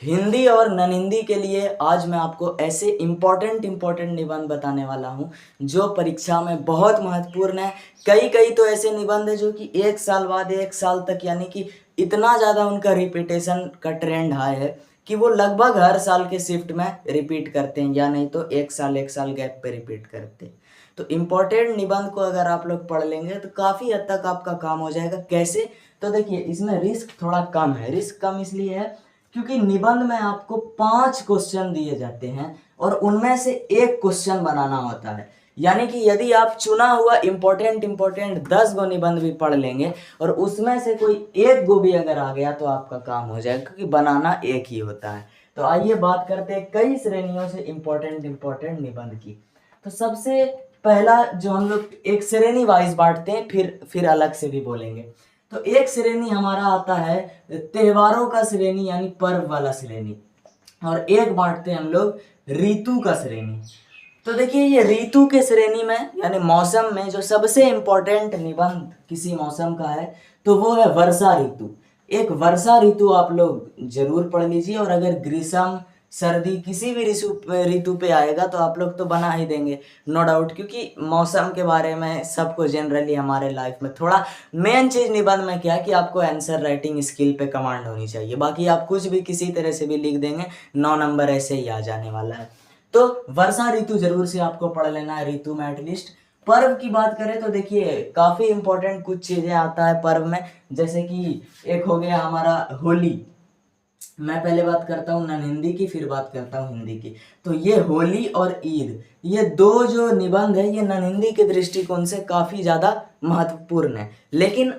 हिंदी और नन हिंदी के लिए आज मैं आपको ऐसे इम्पोर्टेंट निबंध बताने वाला हूँ जो परीक्षा में बहुत महत्वपूर्ण है। कई कई तो ऐसे निबंध है जो कि 1 साल बाद 1 साल तक यानी कि इतना ज़्यादा उनका रिपीटेशन का ट्रेंड हाई है कि वो लगभग हर साल के शिफ्ट में रिपीट करते हैं, या नहीं तो 1 साल गैप पे रिपीट करते हैं। तो इम्पोर्टेंट निबंध को अगर आप लोग पढ़ लेंगे तो काफ़ी हद तक आपका काम हो जाएगा। कैसे? तो देखिए, इसमें रिस्क थोड़ा कम है। रिस्क कम इसलिए है क्योंकि निबंध में आपको 5 क्वेश्चन दिए जाते हैं और उनमें से एक क्वेश्चन बनाना होता है। यानी कि यदि आप चुना हुआ इम्पोर्टेंट 10 गो निबंध भी पढ़ लेंगे और उसमें से कोई एक गो भी अगर आ गया तो आपका काम हो जाएगा, क्योंकि बनाना एक ही होता है। तो आइए बात करते हैं कई श्रेणियों से इम्पोर्टेंट निबंध की। तो सबसे पहला जो हम लोग एक श्रेणी वाइज बांटते हैं, फिर अलग से भी बोलेंगे। तो एक श्रेणी हमारा आता है त्योहारों का श्रेणी, यानी पर्व वाला श्रेणी, और एक बांटते हैं हम लोग ऋतु का श्रेणी। तो देखिए, ये ऋतु के श्रेणी में यानी मौसम में जो सबसे इम्पोर्टेंट निबंध किसी मौसम का है तो वो है वर्षा ऋतु। एक वर्षा ऋतु आप लोग जरूर पढ़ लीजिए, और अगर ग्रीष्म सर्दी किसी भी ऋतु ऋतु पे आएगा तो आप लोग तो बना ही देंगे, नो डाउट, क्योंकि मौसम के बारे में सबको जनरली हमारे लाइफ में थोड़ा मेन चीज़ निबंध में क्या है कि आपको आंसर राइटिंग स्किल पे कमांड होनी चाहिए। बाकी आप कुछ भी किसी तरह से भी लिख देंगे, 9 नंबर ऐसे ही आ जाने वाला है। तो वर्षा ऋतु जरूर से आपको पढ़ लेना है, ऋतु में एटलीस्ट। पर्व की बात करें तो देखिए, काफ़ी इंपॉर्टेंट कुछ चीज़ें आता है पर्व में, जैसे कि एक हो गया हमारा होली। मैं पहले बात करता हूँ नन हिंदी की, फिर बात करता हूँ हिंदी की। तो ये होली और ईद, ये दो जो निबंध है ये नन हिंदी के दृष्टिकोण से काफ़ी ज़्यादा महत्वपूर्ण है। लेकिन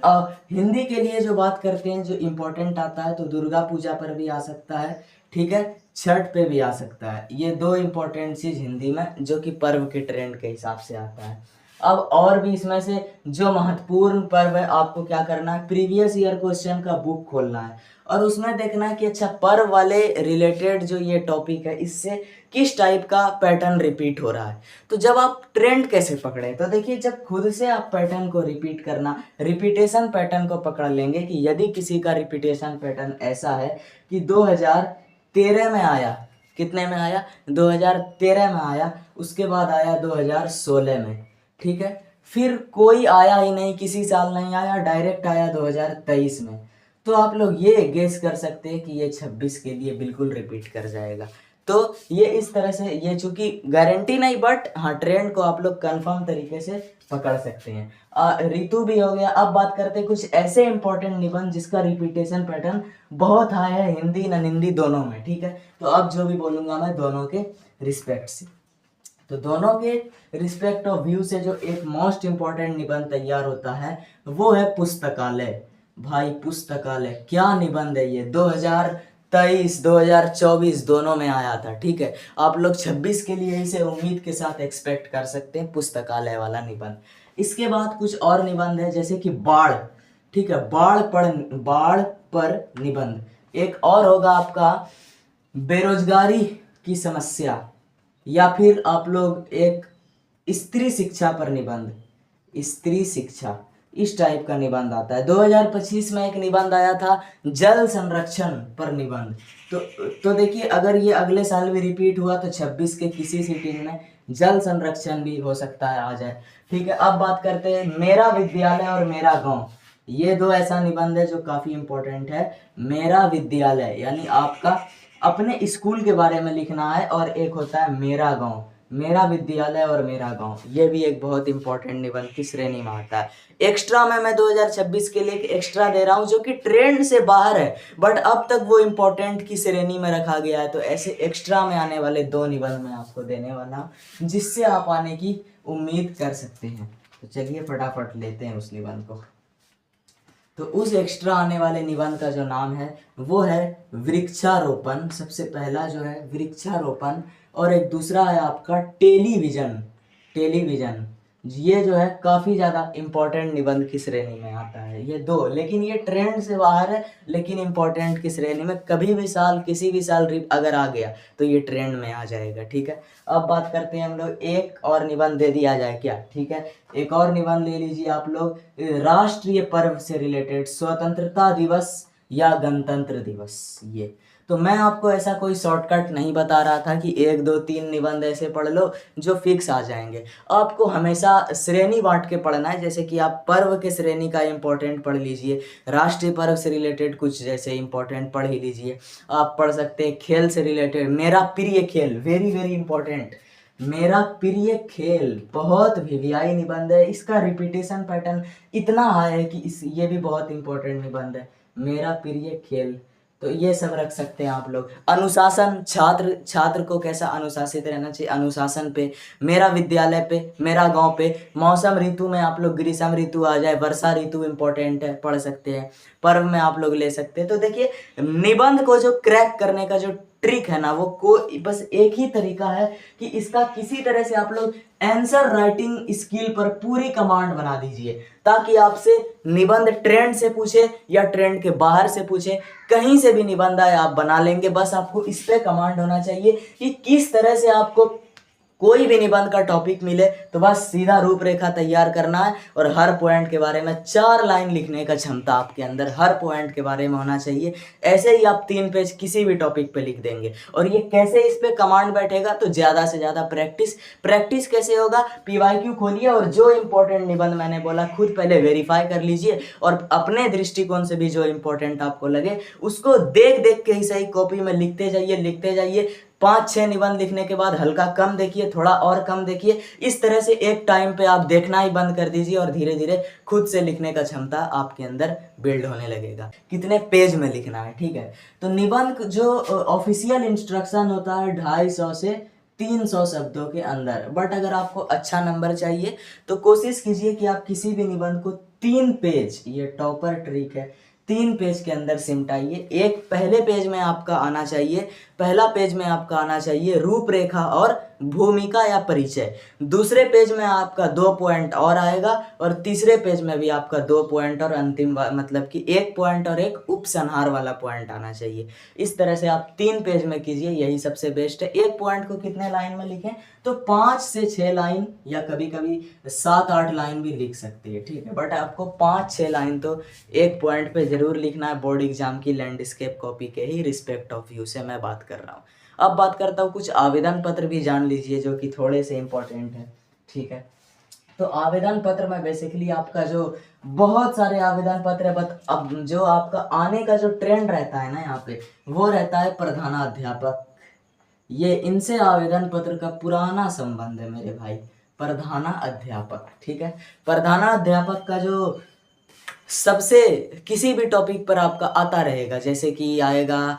हिंदी के लिए जो बात करते हैं, जो इम्पोर्टेंट आता है, तो दुर्गा पूजा पर भी आ सकता है, ठीक है, छठ पे भी आ सकता है। ये दो इम्पोर्टेंट चीज़ हिंदी में जो कि पर्व के ट्रेंड के हिसाब से आता है। अब और भी इसमें से जो महत्वपूर्ण पर्व है, आपको क्या करना है, प्रीवियस ईयर क्वेश्चन का बुक खोलना है और उसमें देखना है कि अच्छा, पर्व वाले रिलेटेड जो ये टॉपिक है इससे किस टाइप का पैटर्न रिपीट हो रहा है। तो जब आप ट्रेंड कैसे पकड़े, तो देखिए, जब खुद से आप पैटर्न को रिपीट करना, रिपीटेशन पैटर्न को पकड़ लेंगे कि यदि किसी का रिपीटेशन पैटर्न ऐसा है कि 2013 में आया, कितने में आया, 2013 में आया, उसके बाद आया 2016 में, ठीक है, फिर कोई आया ही नहीं, किसी साल नहीं आया, डायरेक्ट आया 2023 में, तो आप लोग ये गेस कर सकते हैं कि ये 26 के लिए बिल्कुल रिपीट कर जाएगा। तो ये इस तरह से, ये चूंकि गारंटी नहीं, बट हाँ, ट्रेंड को आप लोग कंफर्म तरीके से पकड़ सकते हैं। ऋतु भी हो गया। अब बात करते हैं कुछ ऐसे इंपॉर्टेंट निबंध जिसका रिपीटेशन पैटर्न बहुत हाई है, हिंदी नन हिंदी दोनों में, ठीक है। तो अब जो भी बोलूंगा मैं दोनों के रिस्पेक्ट से, तो दोनों के रिस्पेक्ट ऑफ व्यू से जो एक मोस्ट इम्पॉर्टेंट निबंध तैयार होता है वो है पुस्तकालय। भाई, पुस्तकालय क्या निबंध है ये, 2023 2024 दोनों में आया था, ठीक है। आप लोग 26 के लिए इसे उम्मीद के साथ एक्सपेक्ट कर सकते हैं, पुस्तकालय वाला निबंध। इसके बाद कुछ और निबंध है, जैसे कि बाढ़, ठीक है, बाढ़ पर निबंध। एक और होगा आपका बेरोजगारी की समस्या, या फिर आप लोग एक स्त्री शिक्षा पर निबंध, स्त्री शिक्षा, इस टाइप का निबंध आता है। 2025 में एक निबंध आया था जल संरक्षण पर निबंध। तो देखिए, अगर ये अगले साल भी रिपीट हुआ तो 26 के किसी सीटिंग में जल संरक्षण भी हो सकता है आ जाए, ठीक है। अब बात करते हैं मेरा विद्यालय और मेरा गांव। ये दो ऐसा निबंध है जो काफी इंपॉर्टेंट है। मेरा विद्यालय यानी आपका अपने स्कूल के बारे में लिखना है, और एक होता है मेरा गांव, मेरा विद्यालय और मेरा गांव, ये भी एक बहुत इंपॉर्टेंट निबंध की श्रेणी में आता है। एक्स्ट्रा में मैं 2026 के लिए एक एक्स्ट्रा दे रहा हूं जो कि ट्रेंड से बाहर है, बट अब तक वो इंपॉर्टेंट की श्रेणी में रखा गया है। तो ऐसे एक्स्ट्रा में आने वाले दो निबंध मैं आपको देने वाला हूं जिससे आप आने की उम्मीद कर सकते हैं। तो चलिए फटाफट लेते हैं उस निबंध को। तो उस एक्स्ट्रा आने वाले निबंध का जो नाम है वो है वृक्षारोपण। सबसे पहला जो है वृक्षारोपण, और एक दूसरा है आपका टेलीविजन। टेलीविजन ये जो है काफ़ी ज़्यादा इम्पोर्टेंट निबंध की श्रेणी में आता है, ये दो। लेकिन ये ट्रेंड से बाहर है, लेकिन इम्पोर्टेंट की श्रेणी में कभी भी साल, किसी भी साल अगर आ गया तो ये ट्रेंड में आ जाएगा, ठीक है। अब बात करते हैं हम लोग, एक और निबंध दे दिया जाए क्या, ठीक है। एक और निबंध ले लीजिए आप लोग, राष्ट्रीय पर्व से रिलेटेड, स्वतंत्रता दिवस या गणतंत्र दिवस। ये तो मैं आपको ऐसा कोई शॉर्टकट नहीं बता रहा था कि 1 2 3 निबंध ऐसे पढ़ लो जो फिक्स आ जाएंगे। आपको हमेशा श्रेणी बांट के पढ़ना है, जैसे कि आप पर्व के श्रेणी का इम्पोर्टेंट पढ़ लीजिए, राष्ट्रीय पर्व से रिलेटेड कुछ जैसे इम्पोर्टेंट पढ़ ही लीजिए। आप पढ़ सकते हैं खेल से रिलेटेड, मेरा प्रिय खेल, वेरी वेरी इंपॉर्टेंट, मेरा प्रिय खेल बहुत वीवीआई निबंध है, इसका रिपीटेशन पैटर्न इतना हाई है कि ये भी बहुत इंपॉर्टेंट निबंध है, मेरा प्रिय खेल। तो ये सब रख सकते हैं आप लोग। अनुशासन, छात्र को कैसा अनुशासित रहना चाहिए, अनुशासन पे, मेरा विद्यालय पे, मेरा गांव पे, मौसम ऋतु में आप लोग ग्रीष्म ऋतु आ जाए, वर्षा ऋतु इंपॉर्टेंट है, पढ़ सकते हैं। पर्व में आप लोग ले सकते हैं। तो देखिए, निबंध को जो क्रैक करने का जो ट्रिक है ना, वो बस एक ही तरीका है कि इसका किसी तरह से आप लोग आंसर राइटिंग स्किल पर पूरी कमांड बना दीजिए, ताकि आपसे निबंध ट्रेंड से पूछे या ट्रेंड के बाहर से पूछे, कहीं से भी निबंध आए आप बना लेंगे। बस आपको इस पे कमांड होना चाहिए कि किस तरह से आपको कोई भी निबंध का टॉपिक मिले तो बस सीधा रूपरेखा तैयार करना है और हर पॉइंट के बारे में 4 लाइन लिखने का क्षमता आपके अंदर हर पॉइंट के बारे में होना चाहिए। ऐसे ही आप 3 पेज किसी भी टॉपिक पे लिख देंगे। और ये कैसे इस पे कमांड बैठेगा, तो ज़्यादा से ज़्यादा प्रैक्टिस कैसे होगा, पीवाईक्यू खोलिए और जो इंपॉर्टेंट निबंध मैंने बोला खुद पहले वेरीफाई कर लीजिए और अपने दृष्टिकोण से भी जो इंपॉर्टेंट आपको लगे उसको देख देख के ही सही कॉपी में लिखते जाइए। 5-6 निबंध लिखने के बाद हल्का कम देखिए, थोड़ा और कम देखिए। इस तरह से एक टाइम पे आप देखना ही बंद कर दीजिए और धीरे धीरे खुद से लिखने का क्षमता आपके अंदर बिल्ड होने लगेगा। कितने पेज में लिखना है, ठीक है। तो निबंध जो ऑफिशियल इंस्ट्रक्शन होता है 250 से 300 शब्दों के अंदर। बट अगर आपको अच्छा नंबर चाहिए तो कोशिश कीजिए कि आप किसी भी निबंध को 3 पेज, ये टॉपर ट्रिक है, 3 पेज के अंदर सिमटाइए। एक पहले पेज में आपका आना चाहिए, पहला पेज में आपका आना चाहिए रूपरेखा और भूमिका या परिचय। दूसरे पेज में आपका 2 पॉइंट और आएगा और तीसरे पेज में भी आपका 2 पॉइंट और अंतिम मतलब कि 1 पॉइंट और एक उपसंहार वाला पॉइंट आना चाहिए। इस तरह से आप 3 पेज में कीजिए, यही सबसे बेस्ट है। एक पॉइंट को कितने लाइन में लिखें, तो 5 से 6 लाइन या कभी कभी 7-8 लाइन भी लिख सकती है, ठीक है। बट आपको 5-6 लाइन तो एक पॉइंट पे जरूर लिखना है। बोर्ड एग्जाम की लैंडस्केप कॉपी के ही रिस्पेक्ट ऑफ यू से मैं बात कर रहा हूँ। अब बात करता हूँ कुछ आवेदन पत्र भी जान लीजिए जो कि थोड़े से इम्पोर्टेंट है, ठीक है। तो आवेदन पत्र में बेसिकली आपका जो बहुत सारे आवेदन पत्र है, बट अब जो आपका आने का जो ट्रेंड रहता है ना यहाँ पे, वो रहता है प्रधानाध्यापक। ये इनसे आवेदन पत्र का पुराना संबंध है मेरे भाई, प्रधानाध्यापक, ठीक है। प्रधानाध्यापक का जो सबसे किसी भी टॉपिक पर आपका आता रहेगा, जैसे कि आएगा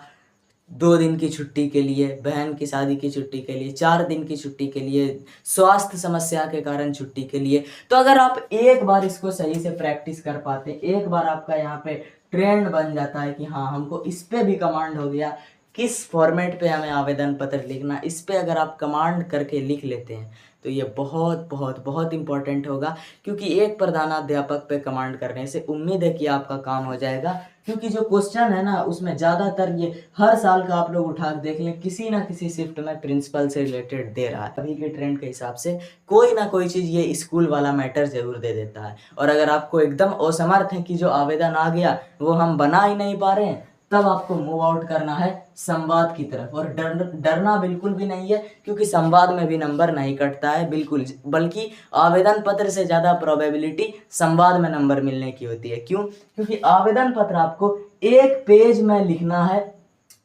2 दिन की छुट्टी के लिए, बहन की शादी की छुट्टी के लिए, 4 दिन की छुट्टी के लिए, स्वास्थ्य समस्या के कारण छुट्टी के लिए। तो अगर आप एक बार इसको सही से प्रैक्टिस कर पाते, एक बार आपका यहाँ पे ट्रेंड बन जाता है कि हाँ हमको इस पे भी कमांड हो गया, किस फॉर्मेट पे हमें आवेदन पत्र लिखना, इस पे अगर आप कमांड करके लिख लेते हैं तो ये बहुत बहुत बहुत इंपॉर्टेंट होगा। क्योंकि एक प्रधानाध्यापक पे कमांड करने से उम्मीद है कि आपका काम हो जाएगा। क्योंकि जो क्वेश्चन है ना उसमें ज़्यादातर ये हर साल का आप लोग उठा के देख लें, किसी ना किसी शिफ्ट में प्रिंसिपल से रिलेटेड दे रहा है। अभी के ट्रेंड के हिसाब से कोई ना कोई चीज़ ये स्कूल वाला मैटर जरूर दे देता है। और अगर आपको एकदम असमर्थ है कि जो आवेदन आ गया वो हम बना ही नहीं पा रहे हैं, तब आपको मूव आउट करना है संवाद की तरफ। और डरना बिल्कुल भी नहीं है, क्योंकि संवाद में भी नंबर नहीं कटता है बिल्कुल, बल्कि आवेदन पत्र से ज़्यादा प्रोबेबिलिटी संवाद में नंबर मिलने की होती है। क्यों? क्योंकि आवेदन पत्र आपको 1 पेज में लिखना है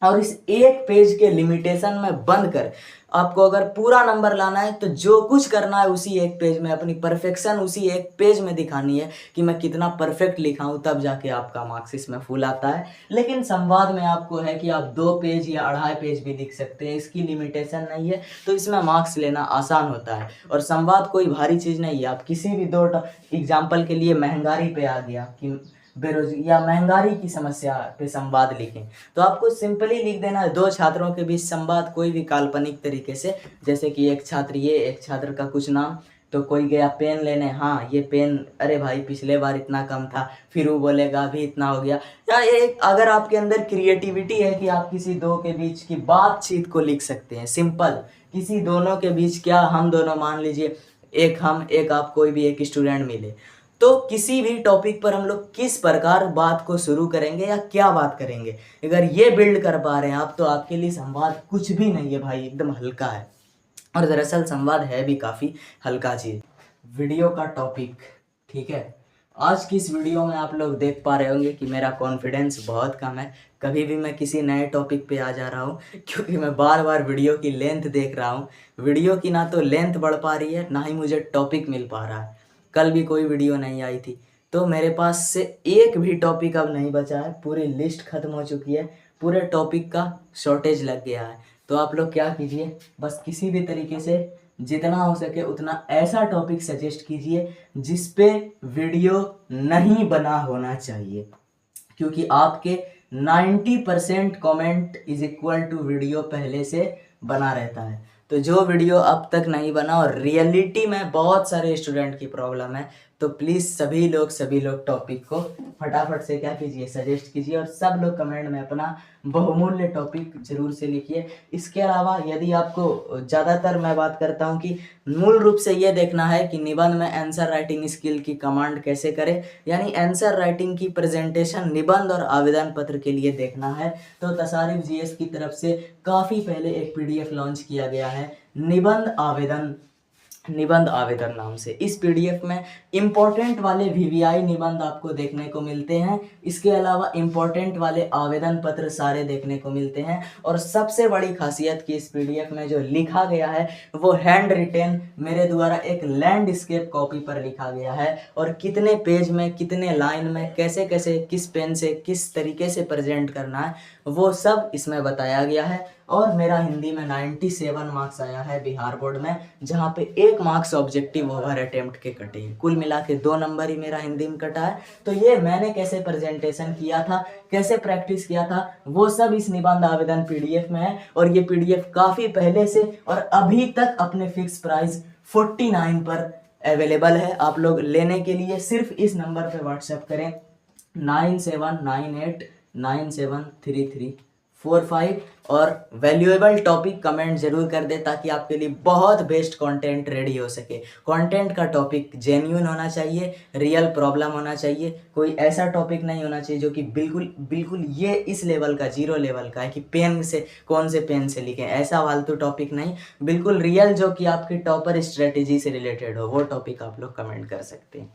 और इस 1 पेज के लिमिटेशन में बंद कर आपको अगर पूरा नंबर लाना है तो जो कुछ करना है उसी 1 पेज में, अपनी परफेक्शन उसी 1 पेज में दिखानी है कि मैं कितना परफेक्ट लिखा हूँ, तब जाके आपका मार्क्स इसमें फुल आता है। लेकिन संवाद में आपको है कि आप 2 पेज या 2.5 पेज भी लिख सकते हैं, इसकी लिमिटेशन नहीं है, तो इसमें मार्क्स लेना आसान होता है। और संवाद कोई भारी चीज़ नहीं है। आप किसी भी 2 एग्जाम्पल के लिए महंगाई पे आ गया कि बेरोजगारी या महंगाई की समस्या पे संवाद लिखें, तो आपको सिंपली लिख देना है 2 छात्रों के बीच संवाद, कोई भी काल्पनिक तरीके से। जैसे कि एक छात्र ये, एक छात्र का कुछ नाम, तो कोई गया पेन लेने, हाँ ये पेन, अरे भाई पिछले बार इतना कम था, फिर वो बोलेगा अभी इतना हो गया। या एक अगर आपके अंदर क्रिएटिविटी है कि आप किसी 2 के बीच की बातचीत को लिख सकते हैं सिंपल, किसी दोनों के बीच, क्या हम दोनों मान लीजिए एक हम एक आप कोई भी एक स्टूडेंट मिले, तो किसी भी टॉपिक पर हम लोग किस प्रकार बात को शुरू करेंगे या क्या बात करेंगे, अगर ये बिल्ड कर पा रहे हैं आप, तो आपके लिए संवाद कुछ भी नहीं है भाई, एकदम हल्का है। और दरअसल संवाद है भी काफ़ी हल्का चीज़। वीडियो का टॉपिक, ठीक है, आज की इस वीडियो में आप लोग देख पा रहे होंगे कि मेरा कॉन्फिडेंस बहुत कम है। कभी भी मैं किसी नए टॉपिक पे आ जा रहा हूँ क्योंकि मैं बार बार वीडियो की लेंथ देख रहा हूँ। वीडियो की ना तो लेंथ बढ़ पा रही है, ना ही मुझे टॉपिक मिल पा रहा है। कल भी कोई वीडियो नहीं आई थी, तो मेरे पास से एक भी टॉपिक अब नहीं बचा है, पूरी लिस्ट खत्म हो चुकी है, पूरे टॉपिक का शॉर्टेज लग गया है। तो आप लोग क्या कीजिए, बस किसी भी तरीके से जितना हो सके उतना ऐसा टॉपिक सजेस्ट कीजिए जिस पे वीडियो नहीं बना होना चाहिए, क्योंकि आपके 90% comment is equal to video पहले से बना रहता है। तो जो वीडियो अब तक नहीं बना, और रियलिटी में बहुत सारे स्टूडेंट की प्रॉब्लम है, तो प्लीज़ सभी लोग टॉपिक को फटाफट से क्या कीजिए, सजेस्ट कीजिए, और सब लोग कमेंट में अपना बहुमूल्य टॉपिक जरूर से लिखिए। इसके अलावा यदि आपको, ज़्यादातर मैं बात करता हूँ कि मूल रूप से ये देखना है कि निबंध में आंसर राइटिंग स्किल की कमांड कैसे करें, यानी आंसर राइटिंग की प्रेजेंटेशन निबंध और आवेदन पत्र के लिए देखना है, तो तसारिफ जीएस की तरफ से काफ़ी पहले एक पीडीएफ लॉन्च किया गया है निबंध आवेदन नाम से। इस पीडीएफ में इम्पोर्टेंट वाले वीवीआई निबंध आपको देखने को मिलते हैं। इसके अलावा इम्पोर्टेंट वाले आवेदन पत्र सारे देखने को मिलते हैं, और सबसे बड़ी खासियत कि इस पीडीएफ में जो लिखा गया है वो हैंड रिटेन मेरे द्वारा एक लैंडस्केप कॉपी पर लिखा गया है, और कितने पेज में, कितने लाइन में, कैसे कैसे, किस पेन से, किस तरीके से प्रेजेंट करना है, वो सब इसमें बताया गया है। और मेरा हिंदी में 97 मार्क्स आया है बिहार बोर्ड में, जहाँ पे 1 मार्क्स ऑब्जेक्टिव ओवर अटेम्प्ट के कटे हैं। कुल मिला के 2 नंबर ही मेरा हिंदी में कटा है। तो ये मैंने कैसे प्रेजेंटेशन किया था, कैसे प्रैक्टिस किया था, वो सब इस निबंध आवेदन पीडीएफ में है। और ये पीडीएफ काफ़ी पहले से और अभी तक अपने फिक्स प्राइस 49 पर अवेलेबल है। आप लोग लेने के लिए सिर्फ इस नंबर पे व्हाट्सएप करें 9798973345, और वैल्यूएबल टॉपिक कमेंट जरूर कर दे, ताकि आपके लिए बहुत बेस्ट कंटेंट रेडी हो सके। कंटेंट का टॉपिक जेन्युइन होना चाहिए, रियल प्रॉब्लम होना चाहिए, कोई ऐसा टॉपिक नहीं होना चाहिए जो कि बिल्कुल ये इस लेवल का, 0 लेवल का है कि पेन से, कौन से पेन से लिखें, ऐसा फालतू टॉपिक नहीं, बिल्कुल रियल जो कि आपकी टॉपर स्ट्रेटेजी से रिलेटेड हो, वो टॉपिक आप लोग कमेंट कर सकते हैं।